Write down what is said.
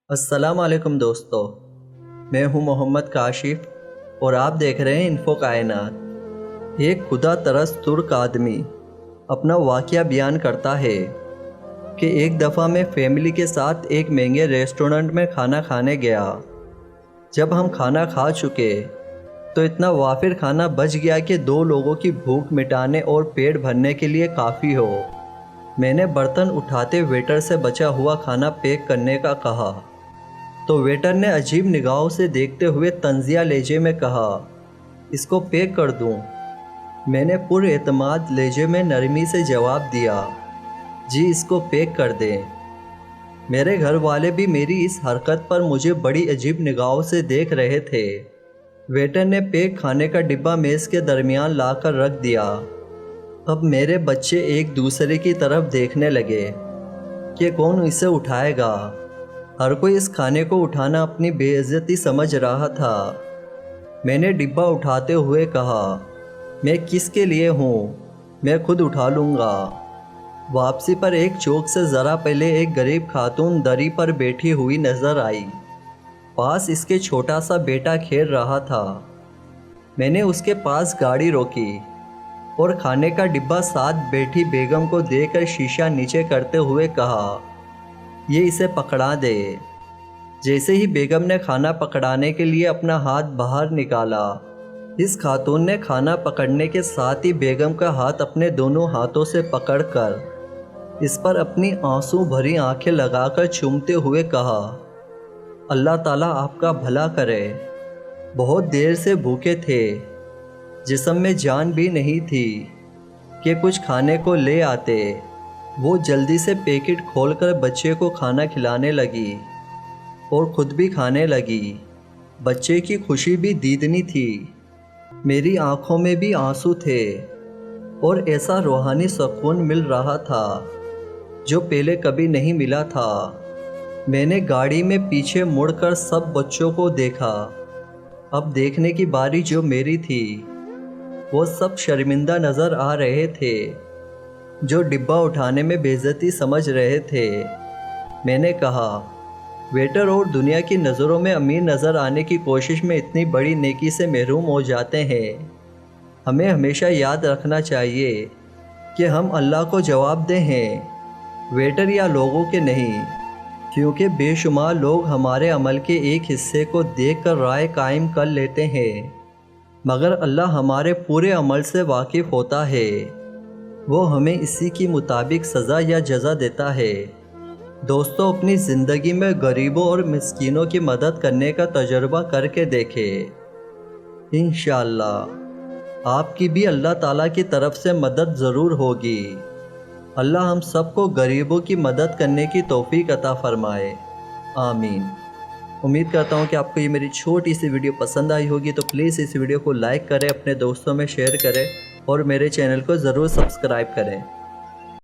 السلام علیکم دوستو، میں ہوں محمد کاشف اور آپ دیکھ رہے ہیں انفو کائنات۔ ایک خدا ترس ترک آدمی اپنا واقعہ بیان کرتا ہے کہ ایک دفعہ میں فیملی کے ساتھ ایک مہنگے ریسٹورنٹ میں کھانا کھانے گیا۔ جب ہم کھانا کھا چکے تو اتنا وافر کھانا بچ گیا کہ 2 لوگوں کی بھوک مٹانے اور پیٹ بھرنے کے لیے کافی ہو۔ میں نے برتن اٹھاتے ویٹر سے بچا ہوا کھانا پیک کرنے کا کہا تو ویٹر نے عجیب نگاہوں سے دیکھتے ہوئے طنزیہ لہجے میں کہا، اس کو پیک کر دوں؟ میں نے پر اعتماد لہجے میں نرمی سے جواب دیا، جی اس کو پیک کر دیں۔ میرے گھر والے بھی میری اس حرکت پر مجھے بڑی عجیب نگاہوں سے دیکھ رہے تھے۔ ویٹر نے پیک کھانے کا ڈبہ میز کے درمیان لا کر رکھ دیا۔ اب میرے بچے ایک دوسرے کی طرف دیکھنے لگے کہ کون اسے اٹھائے گا۔ ہر کوئی اس کھانے کو اٹھانا اپنی بے عزتی سمجھ رہا تھا۔ میں نے ڈبہ اٹھاتے ہوئے کہا، میں کس کے لیے ہوں، میں خود اٹھا لوں گا۔ واپسی پر ایک چوک سے ذرا پہلے ایک غریب خاتون دری پر بیٹھی ہوئی نظر آئی۔ پاس اس کے چھوٹا سا بیٹا کھیل رہا تھا۔ میں نے اس کے پاس گاڑی روکی اور کھانے کا ڈبہ ساتھ بیٹھی بیگم کو دے کر شیشہ نیچے کرتے ہوئے کہا، یہ اسے پکڑا دے۔ جیسے ہی بیگم نے کھانا پکڑانے کے لیے اپنا ہاتھ باہر نکالا، اس خاتون نے کھانا پکڑنے کے ساتھ ہی بیگم کا ہاتھ اپنے دونوں ہاتھوں سے پکڑ کر اس پر اپنی آنسو بھری آنکھیں لگا کر چومتے ہوئے کہا، اللہ تعالیٰ آپ کا بھلا کرے۔ بہت دیر سے بھوکے تھے، جسم میں جان بھی نہیں تھی کہ کچھ کھانے کو لے آتے۔ وہ جلدی سے پیکٹ کھول کر بچے کو کھانا کھلانے لگی اور خود بھی کھانے لگی۔ بچے کی خوشی بھی دیدنی تھی۔ میری آنکھوں میں بھی آنسو تھے اور ایسا روحانی سکون مل رہا تھا جو پہلے کبھی نہیں ملا تھا۔ میں نے گاڑی میں پیچھے مڑ کر سب بچوں کو دیکھا۔ اب دیکھنے کی باری جو میری تھی، وہ سب شرمندہ نظر آ رہے تھے، جو ڈبہ اٹھانے میں بے عزتی سمجھ رہے تھے۔ میں نے کہا، ویٹر اور دنیا کی نظروں میں امیر نظر آنے کی کوشش میں اتنی بڑی نیکی سے محروم ہو جاتے ہیں۔ ہمیں ہمیشہ یاد رکھنا چاہیے کہ ہم اللہ کو جواب دہ ہیں، ویٹر یا لوگوں کے نہیں، کیونکہ بے شمار لوگ ہمارے عمل کے ایک حصے کو دیکھ کر رائے قائم کر لیتے ہیں، مگر اللہ ہمارے پورے عمل سے واقف ہوتا ہے۔ وہ ہمیں اسی کی مطابق سزا یا جزا دیتا ہے۔ دوستو، اپنی زندگی میں غریبوں اور مسکینوں کی مدد کرنے کا تجربہ کر کے دیکھیں۔ انشاءاللہ آپ کی بھی اللہ تعالیٰ کی طرف سے مدد ضرور ہوگی۔ اللہ ہم سب کو غریبوں کی مدد کرنے کی توفیق عطا فرمائے، آمین۔ امید کرتا ہوں کہ آپ کو یہ میری چھوٹی سی ویڈیو پسند آئی ہوگی، تو پلیز اس ویڈیو کو لائک کریں، اپنے دوستوں میں شیئر کریں اور میرے چینل کو ضرور سبسکرائب کریں۔